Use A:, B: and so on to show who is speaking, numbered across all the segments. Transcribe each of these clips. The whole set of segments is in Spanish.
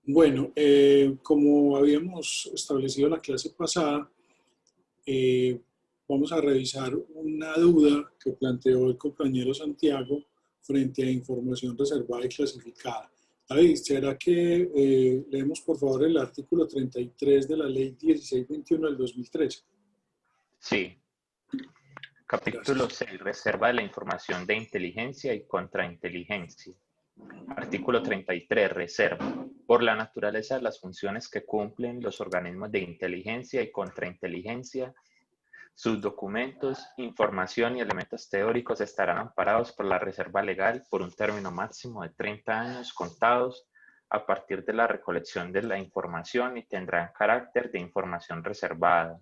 A: Bueno, como habíamos establecido la clase pasada, eh, vamos a revisar una duda que planteó el compañero Santiago frente a información reservada y clasificada. David, ¿será que leemos por favor el artículo 33 de la ley 1621 del 2013?
B: Sí. Capítulo
A: Gracias.
B: 6. Reserva de la información de inteligencia y contrainteligencia. Artículo 33. Reserva. Por la naturaleza de las funciones que cumplen los organismos de inteligencia y contrainteligencia, sus documentos, información y elementos teóricos estarán amparados por la reserva legal por un término máximo de 30 años contados a partir de la recolección de la información y tendrán carácter de información reservada.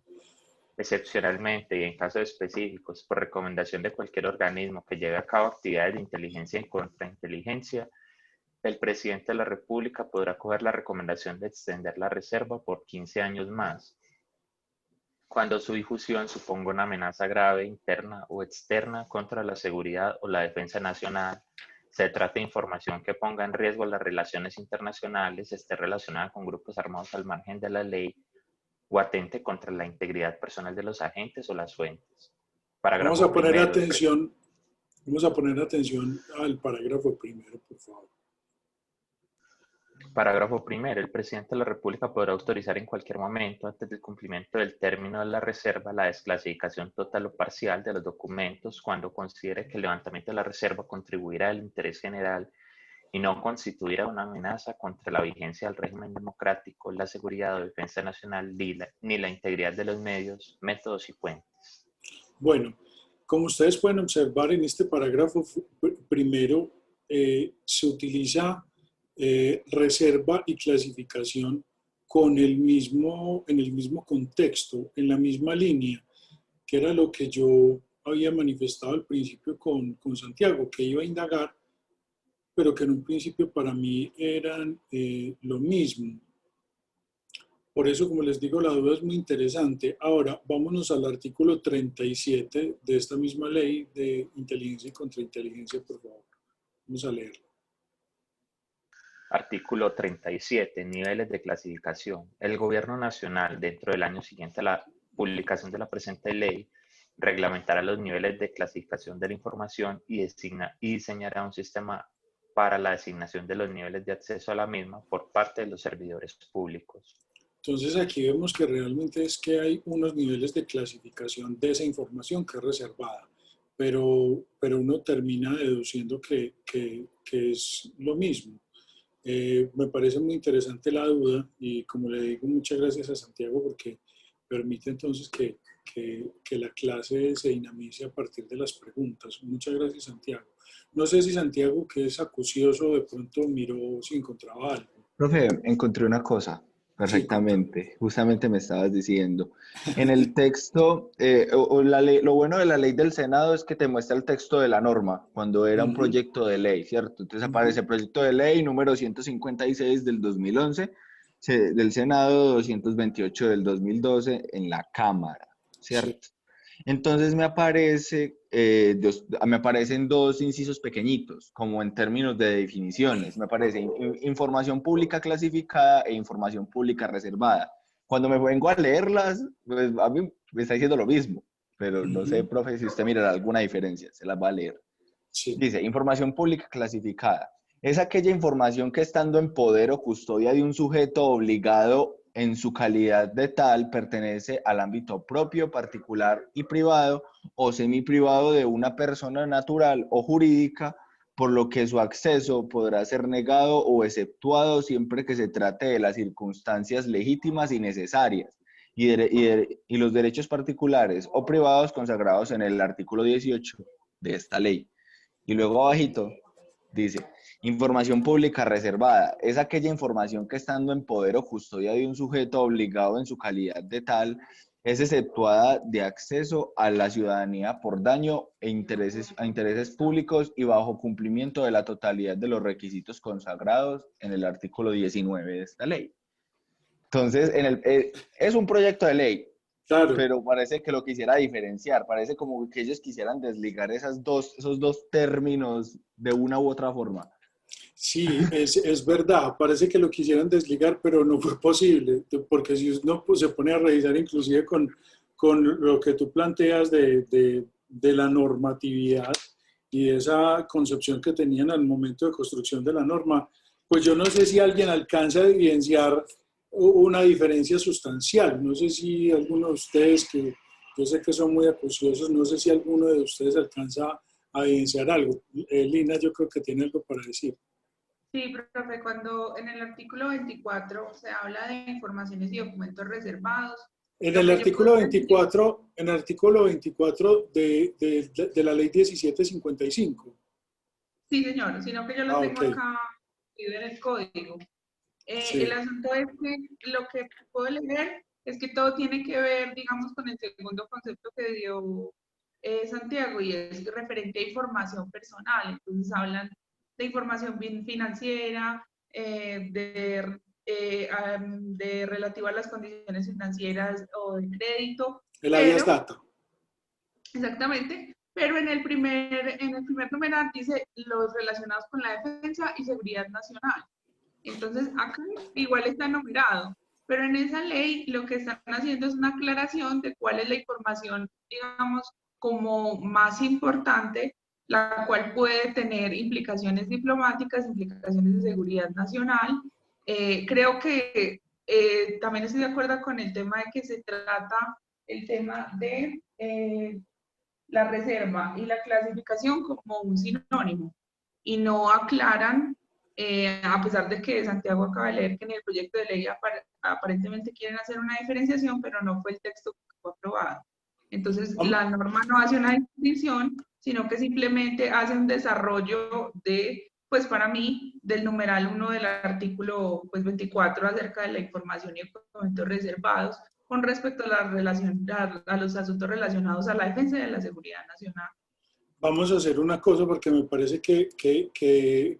B: Excepcionalmente y en casos específicos, por recomendación de cualquier organismo que lleve a cabo actividades de inteligencia y contrainteligencia, el presidente de la República podrá acoger la recomendación de extender la reserva por 15 años más, cuando su difusión suponga una amenaza grave, interna o externa contra la seguridad o la defensa nacional, se trata de información que ponga en riesgo las relaciones internacionales, esté relacionada con grupos armados al margen de la ley o atente contra la integridad personal de los agentes o las fuentes.
A: Vamos
B: Parágrafo
A: a poner
B: primero.
A: atención, vamos a poner atención al parágrafo primero, por favor.
B: Parágrafo primero. El presidente de la República podrá autorizar en cualquier momento, antes del cumplimiento del término de la reserva, la desclasificación total o parcial de los documentos cuando considere que el levantamiento de la reserva contribuirá al interés general y no constituirá una amenaza contra la vigencia del régimen democrático, la seguridad o defensa nacional, ni la integridad de los medios, métodos y fuentes.
A: Bueno, como ustedes pueden observar en este parágrafo primero, se utiliza reserva y clasificación en el mismo contexto, en la misma línea, que era lo que yo había manifestado al principio con Santiago, que iba a indagar, pero que en un principio para mí eran lo mismo. Por eso, como les digo, la duda es muy interesante. Ahora, vámonos al artículo 37 de esta misma ley de inteligencia y contrainteligencia, por favor. Vamos a leerlo.
B: Artículo 37. Niveles de clasificación. El Gobierno Nacional, dentro del año siguiente a la publicación de la presente ley, reglamentará los niveles de clasificación de la información y diseñará un sistema para la designación de los niveles de acceso a la misma por parte de los servidores públicos.
A: Entonces, aquí vemos que realmente es que hay unos niveles de clasificación de esa información que es reservada, pero uno termina deduciendo que es lo mismo. Me parece muy interesante la duda y como le digo, muchas gracias a Santiago porque permite entonces que la clase se dinamice a partir de las preguntas. Muchas gracias, Santiago. No sé si Santiago, que es acucioso, de pronto miró si encontraba algo.
C: Profe, encontré una cosa
A: Sí, contame.
C: perfectamente. Justamente me estabas diciendo. En el texto, lo bueno de la ley del Senado es que te muestra el texto de la norma, cuando era un
A: Ujú,
C: proyecto de ley, ¿cierto? Entonces
A: ujú.
C: aparece proyecto de ley número 156 del 2011, del Senado 228 del 2012 en la Cámara,
A: Sí.
C: ¿cierto? Entonces me aparecen dos incisos pequeñitos, como en términos de definiciones. Me aparece información pública clasificada e información pública reservada. Cuando me vengo a leerlas, pues a mí me está diciendo lo mismo, pero no sé,
A: Ujú,
C: profe, si usted mirará alguna diferencia, se las va a leer.
A: sí.
C: Dice, información pública clasificada. Es aquella información que estando en poder o custodia de un sujeto obligado en su calidad de tal pertenece al ámbito propio, particular y privado o semiprivado de una persona natural o jurídica, por lo que su acceso podrá ser negado o exceptuado siempre que se trate de las circunstancias legítimas y necesarias y los derechos particulares o privados consagrados en el artículo 18 de esta ley. Y luego abajito dice, información pública reservada. Es aquella información que estando en poder o custodia de un sujeto obligado en su calidad de tal, es exceptuada de acceso a la ciudadanía por daño a intereses públicos y bajo cumplimiento de la totalidad de los requisitos consagrados en el artículo 19 de esta ley. Entonces, es un proyecto de ley,
A: Claro.
C: pero parece que lo quisiera diferenciar, parece como que ellos quisieran desligar esos dos términos de una u otra forma.
A: Sí, es verdad, parece que lo quisieran desligar, pero no fue posible, porque si uno pues, se pone a revisar inclusive con lo que tú planteas de la normatividad y esa concepción que tenían al momento de construcción de la norma, pues yo no sé si alguien alcanza a evidenciar una diferencia sustancial, no sé si alguno de ustedes, que yo sé que son muy acuciosos, no sé si alguno de ustedes alcanza a evidenciar algo. Lina, yo creo que tiene algo para decir.
D: Sí, profe, cuando en el artículo 24 se habla de informaciones y documentos reservados,
A: En
D: lo
A: el
D: que yo puedo
A: artículo
D: decir,
A: 24, en el artículo 24 de la ley 1755.
D: sí, señor, sino que yo lo
A: Ah,
D: tengo
A: ok.
D: acá en el código. El
A: Sí,
D: asunto es que lo que puedo leer es que todo tiene que ver, digamos, con el segundo concepto que dio Santiago y es referente a información personal. Entonces hablan de información bien financiera, de relativa a las condiciones financieras o de crédito,
A: el alias
D: pero
A: data.
D: exactamente, pero en el primer numeral dice los relacionados con la defensa y seguridad nacional. Entonces, acá igual está numerado, pero en esa ley lo que están haciendo es una aclaración de cuál es la información, digamos, como más importante, la cual puede tener implicaciones diplomáticas, implicaciones de seguridad nacional. Creo que también estoy de acuerdo con el tema de que se trata el tema de la reserva y la clasificación como un sinónimo y no aclaran, a pesar de que Santiago acaba de leer que en el proyecto de ley aparentemente quieren hacer una diferenciación, pero no fue el texto que fue aprobado. Entonces, la norma no hace una distinción, sino que simplemente hace un desarrollo de, pues para mí, del numeral 1 del artículo pues, 24 acerca de la información y documentos reservados, con respecto a, a los asuntos relacionados a la defensa y a la seguridad nacional.
A: Vamos a hacer una cosa porque me parece que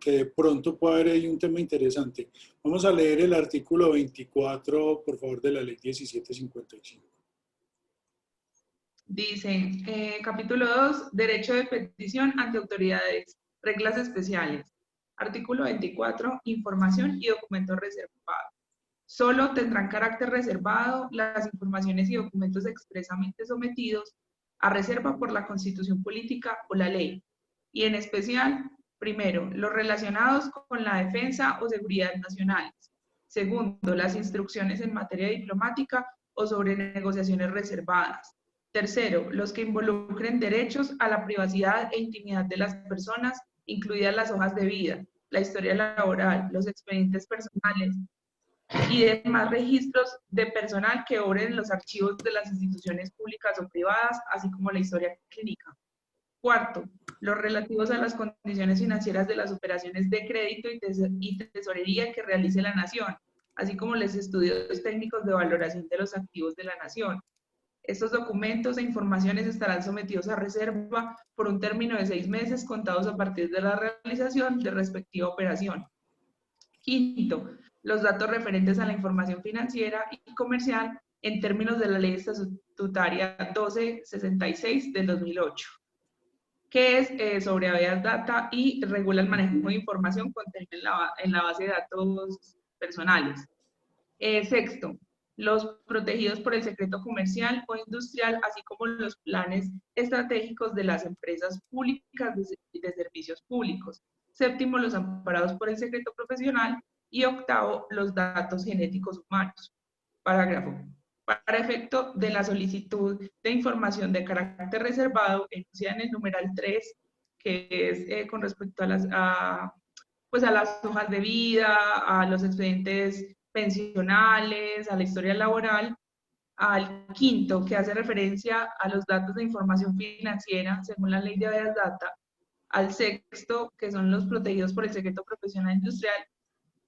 A: de pronto puede haber ahí un tema interesante. Vamos a leer el artículo 24, por favor, de la ley 1755.
D: Dice, capítulo 2, derecho de petición ante autoridades, reglas especiales. Artículo 24, información y documentos reservados. Solo tendrán carácter reservado las informaciones y documentos expresamente sometidos a reserva por la Constitución Política o la ley, y en especial, primero, los relacionados con la defensa o seguridad nacionales. Segundo, las instrucciones en materia diplomática o sobre negociaciones reservadas. Tercero, los que involucren derechos a la privacidad e intimidad de las personas, incluidas las hojas de vida, la historia laboral, los expedientes personales, y demás registros de personal que obren en los archivos de las instituciones públicas o privadas, así como la historia clínica. Cuarto, los relativos a las condiciones financieras de las operaciones de crédito y tesorería que realice la nación, así como los estudios técnicos de valoración de los activos de la nación. Estos documentos e informaciones estarán sometidos a reserva por un término de 6 meses contados a partir de la realización de respectiva operación. Quinto, los datos referentes a la información financiera y comercial en términos de la Ley Estatutaria 1266 del 2008, que es sobre habeas data y regula el manejo de información contenida en la base de datos personales. Sexto, los protegidos por el secreto comercial o industrial, así como los planes estratégicos de las empresas públicas de servicios públicos. Séptimo, los amparados por el secreto profesional. Y octavo, los datos genéticos humanos. Parágrafo. Para efecto de la solicitud de información de carácter reservado, enunciada en el numeral 3, que es con respecto pues a las hojas de vida, a los expedientes pensionales, a la historia laboral, al quinto, que hace referencia a los datos de información financiera según la ley de habeas data, al sexto, que son los protegidos por el secreto profesional industrial,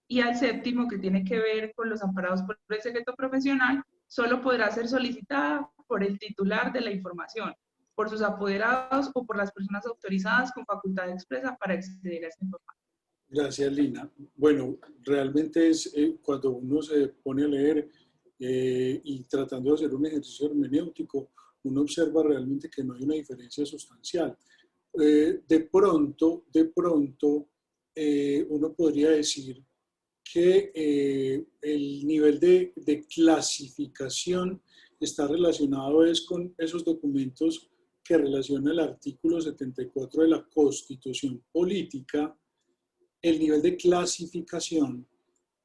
D: y al séptimo, que tiene que ver con los amparados por el secreto profesional, solo podrá ser solicitada por el titular de la información, por sus apoderados o por las personas autorizadas con facultad expresa para acceder a esta información.
A: Gracias, Lina. Bueno, realmente es cuando uno se pone a leer y tratando de hacer un ejercicio hermenéutico, uno observa realmente que no hay una diferencia sustancial. De pronto, uno podría decir que el nivel de clasificación está relacionado es con esos documentos que relaciona el artículo 74 de la Constitución Política, el nivel de clasificación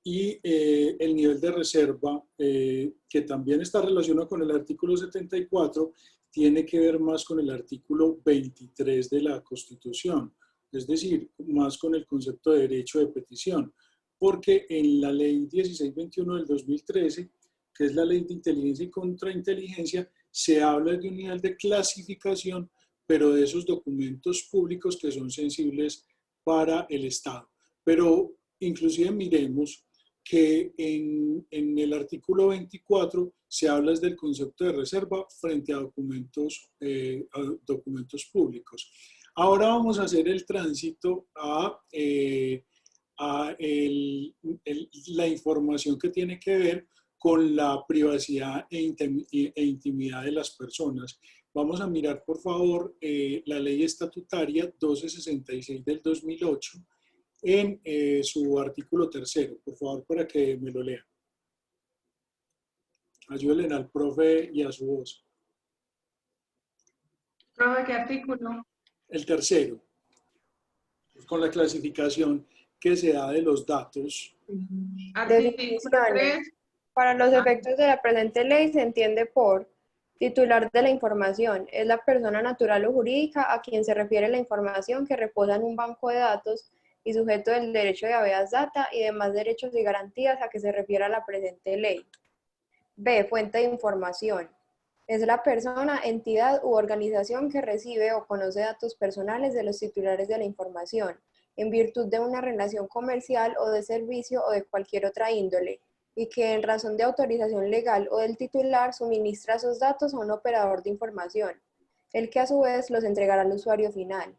A: y el nivel de reserva, que también está relacionado con el artículo 74, tiene que ver más con el artículo 23 de la Constitución, es decir, más con el concepto de derecho de petición, porque en la ley 1621 del 2013, que es la ley de inteligencia y contrainteligencia, se habla de un nivel de clasificación, pero de esos documentos públicos que son sensibles para el Estado. Pero inclusive miremos que en el artículo 24 se habla del concepto de reserva frente a documentos públicos. Ahora vamos a hacer el tránsito a la información que tiene que ver con la privacidad e intimidad de las personas. Vamos a mirar, por favor, la ley estatutaria 1266 del 2008 en su artículo 3, por favor, para que me lo lean. Ayúdenle al profe y a su voz.
D: ¿Profe qué artículo?
A: El 3, con la clasificación que se da de los datos.
D: Artículo 3.
E: Para los efectos de la presente ley se entiende por titular de la información. Es la persona natural o jurídica a quien se refiere la información que reposa en un banco de datos y sujeto del derecho de habeas data y demás derechos y garantías a que se refiere la presente ley. B. Fuente de información. Es la persona, entidad u organización que recibe o conoce datos personales de los titulares de la información, en virtud de una relación comercial o de servicio o de cualquier otra índole, y que en razón de autorización legal o del titular suministra esos datos a un operador de información, el que a su vez los entregará al usuario final.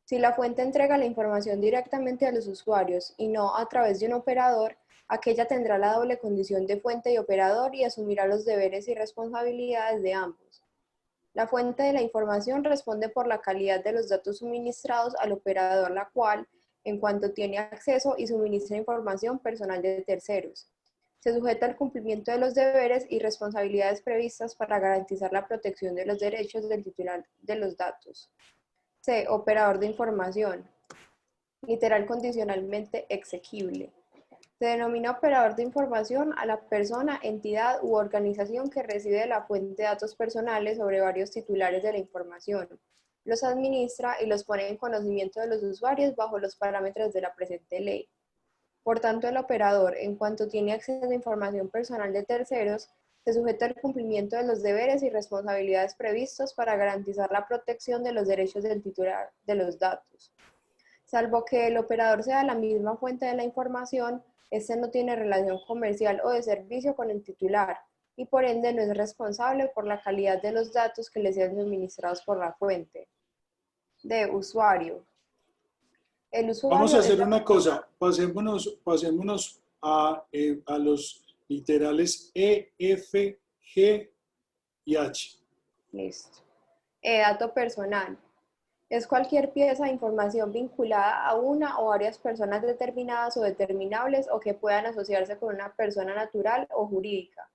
E: Si la fuente entrega la información directamente a los usuarios y no a través de un operador, aquella tendrá la doble condición de fuente y operador y asumirá los deberes y responsabilidades de ambos. La fuente de la información responde por la calidad de los datos suministrados al operador, la cual, en cuanto tiene acceso y suministra información personal de terceros, se sujeta al cumplimiento de los deberes y responsabilidades previstas para garantizar la protección de los derechos del titular de los datos. C. Operador de información. Literal condicionalmente exequible. Se denomina operador de información a la persona, entidad u organización que recibe de la fuente datos personales sobre varios titulares de la información, los administra y los pone en conocimiento de los usuarios bajo los parámetros de la presente ley. Por tanto, el operador, en cuanto tiene acceso a información personal de terceros, se sujeta al cumplimiento de los deberes y responsabilidades previstos para garantizar la protección de los derechos del titular de los datos. Salvo que el operador sea la misma fuente de la información, este no tiene relación comercial o de servicio con el titular y por ende no es responsable por la calidad de los datos que le sean suministrados por la fuente. D. Usuario. El usuario
A: Vamos a hacer una cosa, pasémonos a los literales E, F, G y H.
E: Listo. Dato personal. Es cualquier pieza de información vinculada a una o varias personas determinadas o determinables o que puedan asociarse con una persona natural o jurídica.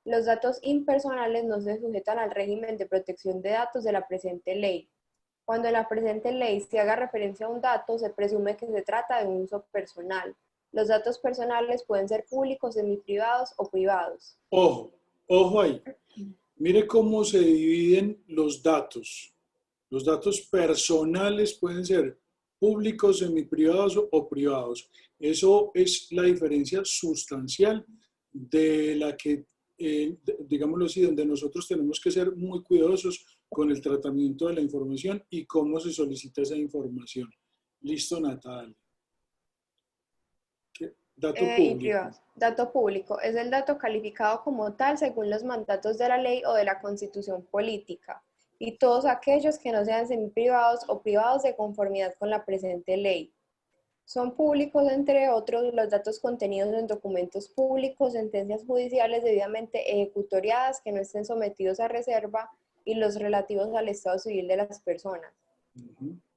E: Los datos impersonales no se sujetan al régimen de protección de datos de la presente ley. Cuando en la presente ley se haga referencia a un dato, se presume que se trata de un uso personal. Los datos personales pueden ser públicos, semiprivados o privados.
A: Ojo ahí. Mire cómo se dividen los datos. Los datos personales pueden ser públicos, semiprivados o privados. Eso es la diferencia sustancial de la que, digámoslo así, donde nosotros tenemos que ser muy cuidadosos con el tratamiento de la información y cómo se solicita esa información. Listo, Natalia. Dato público.
E: Dato público es el dato calificado como tal según los mandatos de la ley o de la Constitución política, y todos aquellos que no sean semiprivados o privados de conformidad con la presente ley. Son públicos, entre otros, los datos contenidos en documentos públicos, sentencias judiciales debidamente ejecutoriadas que no estén sometidos a reserva y los relativos al estado civil de las personas.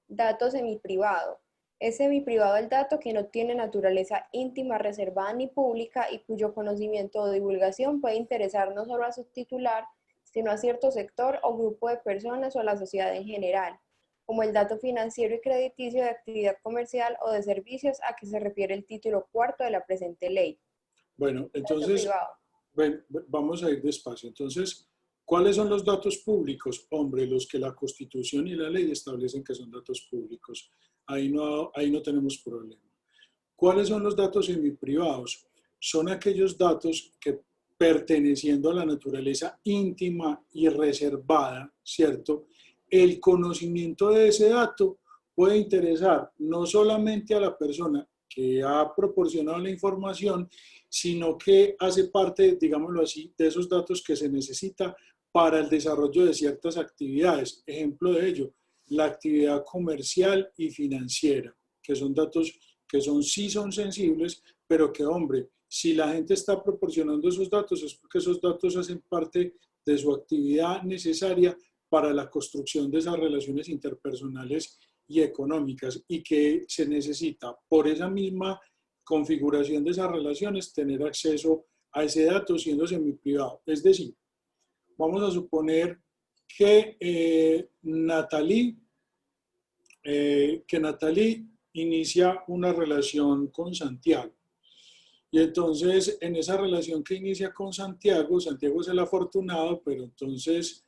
E: Dato semiprivado. Es semiprivado el dato que no tiene naturaleza íntima, reservada ni pública y cuyo conocimiento o divulgación puede interesar no solo a su titular, sino a cierto sector o grupo de personas o a la sociedad en general, como el dato financiero y crediticio de actividad comercial o de servicios a que se refiere el título cuarto de la presente ley.
A: Bueno, entonces, bueno, vamos a ir despacio. Entonces, ¿cuáles son los datos públicos? Hombre, los que la Constitución y la ley establecen que son datos públicos. Ahí no tenemos problema. ¿Cuáles son los datos semiprivados? Son aquellos datos que, perteneciendo a la naturaleza íntima y reservada, ¿cierto? El conocimiento de ese dato puede interesar no solamente a la persona que ha proporcionado la información, sino que hace parte, digámoslo así, de esos datos que se necesita para el desarrollo de ciertas actividades. Ejemplo de ello, la actividad comercial y financiera, que son datos que sí son sensibles, pero que, hombre, si la gente está proporcionando esos datos es porque esos datos hacen parte de su actividad necesaria para la construcción de esas relaciones interpersonales y económicas, y que se necesita por esa misma configuración de esas relaciones tener acceso a ese dato siendo semiprivado. Es decir, vamos a suponer que Natalie inicia una relación con Santiago. Y entonces, en esa relación que inicia con Santiago, Santiago es el afortunado, pero entonces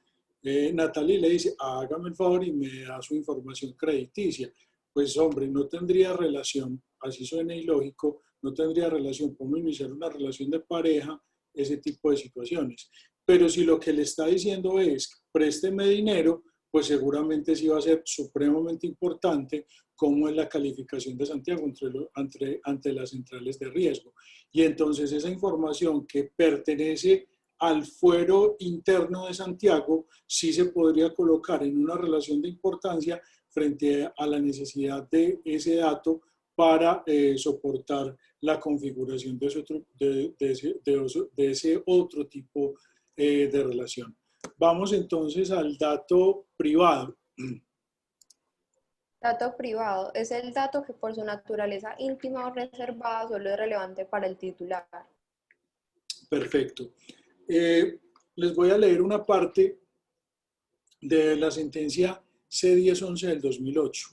A: Natalie le dice, hágame el favor y me da su información crediticia. Pues hombre, no tendría relación, así suena ilógico, no tendría relación, podemos iniciar una relación de pareja, ese tipo de situaciones. Pero si lo que le está diciendo es, présteme dinero, pues seguramente sí va a ser supremamente importante cómo es la calificación de Santiago ante las centrales de riesgo. Y entonces esa información que pertenece al fuero interno de Santiago sí se podría colocar en una relación de importancia frente a la necesidad de ese dato para soportar la configuración de ese otro tipo de relación. Vamos entonces al dato privado.
E: Dato privado es el dato que por su naturaleza íntima o reservada solo es relevante para el titular.
A: Perfecto. Les voy a leer una parte de la sentencia C-1011 del 2008,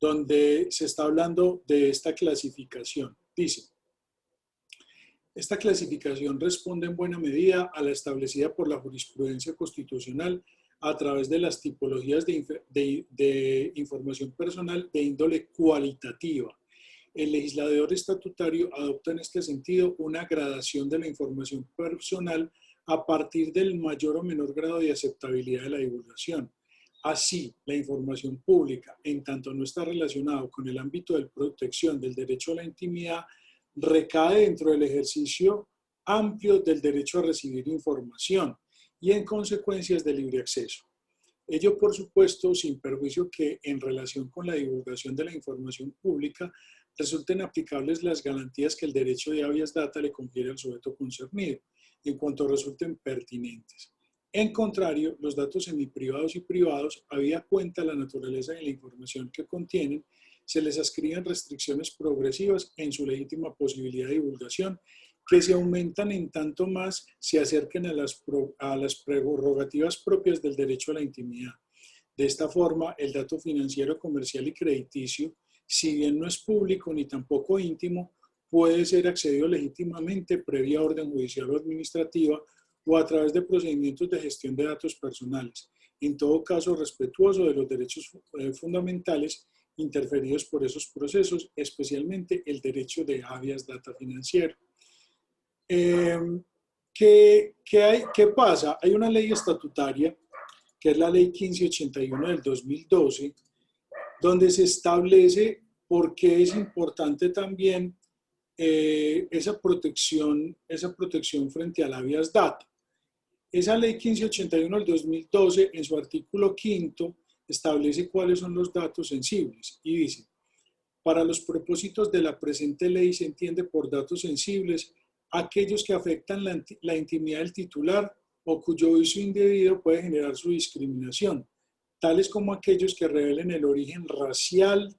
A: donde se está hablando de esta clasificación. Dice, esta clasificación responde en buena medida a la establecida por la jurisprudencia constitucional a través de las tipologías de información personal de índole cualitativa. El legislador estatutario adopta en este sentido una gradación de la información personal a partir del mayor o menor grado de aceptabilidad de la divulgación. Así, la información pública, en tanto no está relacionado con el ámbito de protección del derecho a la intimidad, recae dentro del ejercicio amplio del derecho a recibir información y en consecuencias de libre acceso. Ello, por supuesto, sin perjuicio que en relación con la divulgación de la información pública resulten aplicables las garantías que el derecho de habeas data le confiere al sujeto concernido, en cuanto resulten pertinentes. En contrario, los datos semiprivados y privados, habida cuenta la naturaleza de la información que contienen, se les ascriben restricciones progresivas en su legítima posibilidad de divulgación, que se aumentan en tanto más se acerquen a las prerrogativas propias del derecho a la intimidad. De esta forma, el dato financiero, comercial y crediticio, si bien no es público ni tampoco íntimo, puede ser accedido legítimamente previa orden judicial o administrativa o a través de procedimientos de gestión de datos personales, en todo caso respetuoso de los derechos fundamentales interferidos por esos procesos, especialmente el derecho de habeas data financiero. ¿Qué pasa? Hay una ley estatutaria, que es la ley 1581 del 2012, donde se establece por qué es importante también esa protección frente a la habeas data. Esa ley 1581 del 2012, en su artículo 5, establece cuáles son los datos sensibles y dice, para los propósitos de la presente ley se entiende por datos sensibles aquellos que afectan la intimidad del titular o cuyo uso indebido puede generar su discriminación, tales como aquellos que revelen el origen racial,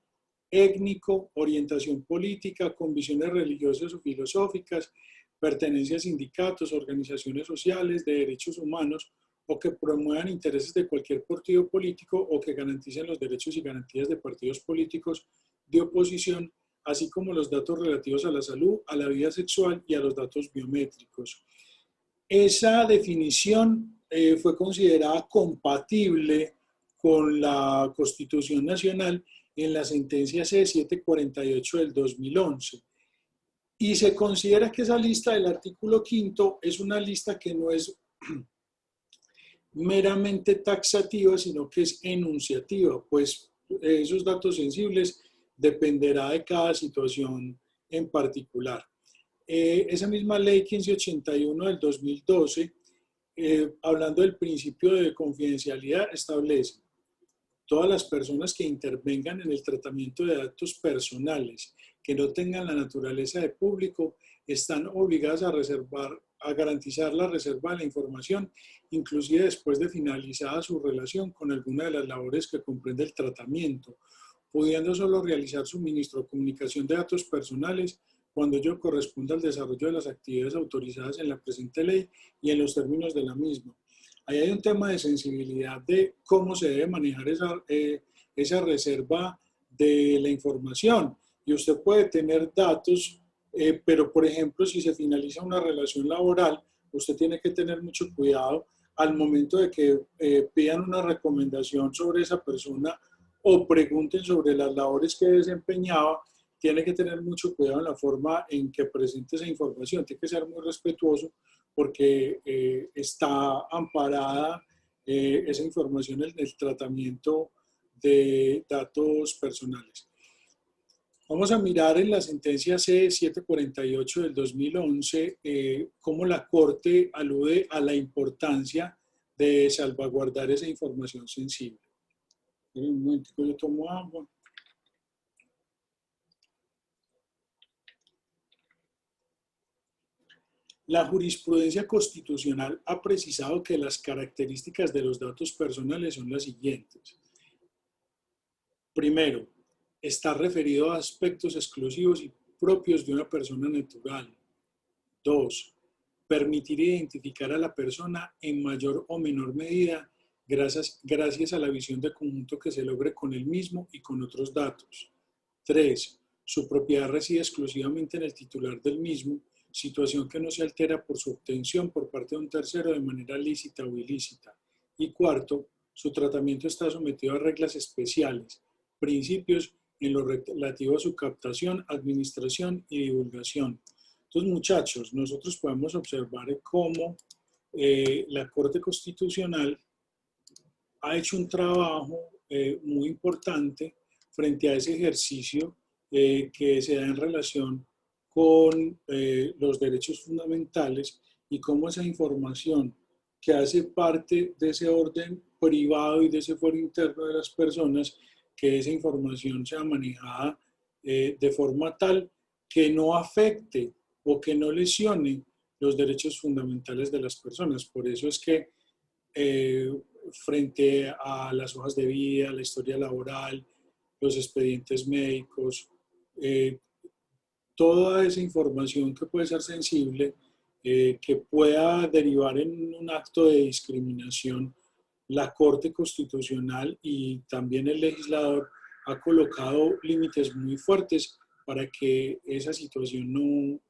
A: étnico, orientación política, convicciones religiosas o filosóficas, pertenencia a sindicatos, organizaciones sociales, de derechos humanos, o que promuevan intereses de cualquier partido político o que garanticen los derechos y garantías de partidos políticos de oposición, así como los datos relativos a la salud, a la vida sexual y a los datos biométricos. Esa definición fue considerada compatible con la Constitución Nacional en la sentencia C-748 del 2011. Y se considera que esa lista del artículo 5 es una lista que no es meramente taxativa, sino que es enunciativa, pues esos datos sensibles dependerá de cada situación en particular. Esa misma ley 1581 del 2012, hablando del principio de confidencialidad, establece: todas las personas que intervengan en el tratamiento de datos personales que no tengan la naturaleza de público están obligadas a garantizar la reserva de la información, inclusive después de finalizada su relación con alguna de las labores que comprende el tratamiento, pudiendo solo realizar suministro o comunicación de datos personales cuando ello corresponda al desarrollo de las actividades autorizadas en la presente ley y en los términos de la misma. Ahí hay un tema de sensibilidad de cómo se debe manejar esa reserva de la información. Y usted puede tener datos, pero por ejemplo, si se finaliza una relación laboral, usted tiene que tener mucho cuidado al momento de que pidan una recomendación sobre esa persona o pregunten sobre las labores que desempeñaba. Tiene que tener mucho cuidado en la forma en que presente esa información. Tiene que ser muy respetuoso porque está amparada esa información en el tratamiento de datos personales. Vamos a mirar en la sentencia C-748 del 2011 cómo la Corte alude a la importancia de salvaguardar esa información sensible. Un momentico, yo tomo agua. La jurisprudencia constitucional ha precisado que las características de los datos personales son las siguientes. Primero, está referido a aspectos exclusivos y propios de una persona natural. 2. Permitir identificar a la persona en mayor o menor medida gracias a la visión de conjunto que se logre con el mismo y con otros datos. 3. Su propiedad reside exclusivamente en el titular del mismo, situación que no se altera por su obtención por parte de un tercero de manera lícita o ilícita. Y 4. Su tratamiento está sometido a reglas especiales, principios en lo relativo a su captación, administración y divulgación. Entonces, muchachos, nosotros podemos observar cómo la Corte Constitucional ha hecho un trabajo muy importante frente a ese ejercicio que se da en relación con los derechos fundamentales y cómo esa información que hace parte de ese orden privado y de ese fuero interno de las personas, que esa información sea manejada de forma tal que no afecte o que no lesione los derechos fundamentales de las personas. Por eso es que frente a las hojas de vida, la historia laboral, los expedientes médicos, toda esa información que puede ser sensible, que pueda derivar en un acto de discriminación, la Corte Constitucional y también el legislador ha colocado límites muy fuertes para que esa situación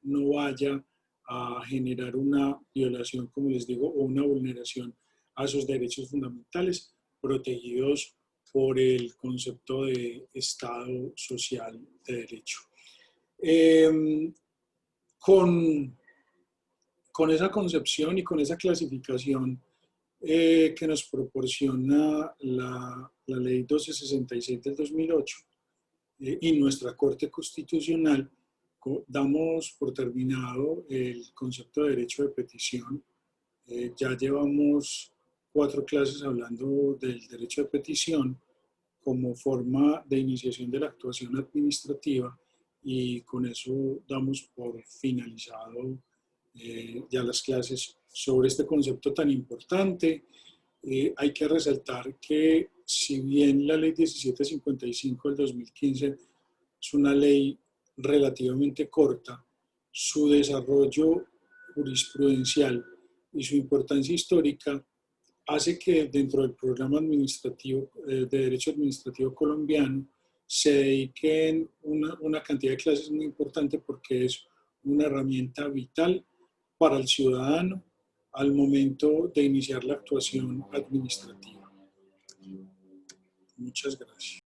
A: no vaya a generar una violación, como les digo, o una vulneración a esos derechos fundamentales protegidos por el concepto de Estado social de derecho. Con esa concepción y con esa clasificación que nos proporciona la ley 1266 del 2008 y nuestra Corte Constitucional, damos por terminado el concepto de derecho de petición. Ya llevamos 4 clases hablando del derecho de petición como forma de iniciación de la actuación administrativa y con eso damos por finalizado ya las clases sobre este concepto tan importante. Hay que resaltar que si bien la ley 1755 del 2015 es una ley relativamente corta, su desarrollo jurisprudencial y su importancia histórica hace que dentro del programa administrativo de Derecho Administrativo colombiano se dediquen una cantidad de clases muy importante porque es una herramienta vital para el ciudadano al momento de iniciar la actuación administrativa. Muchas gracias.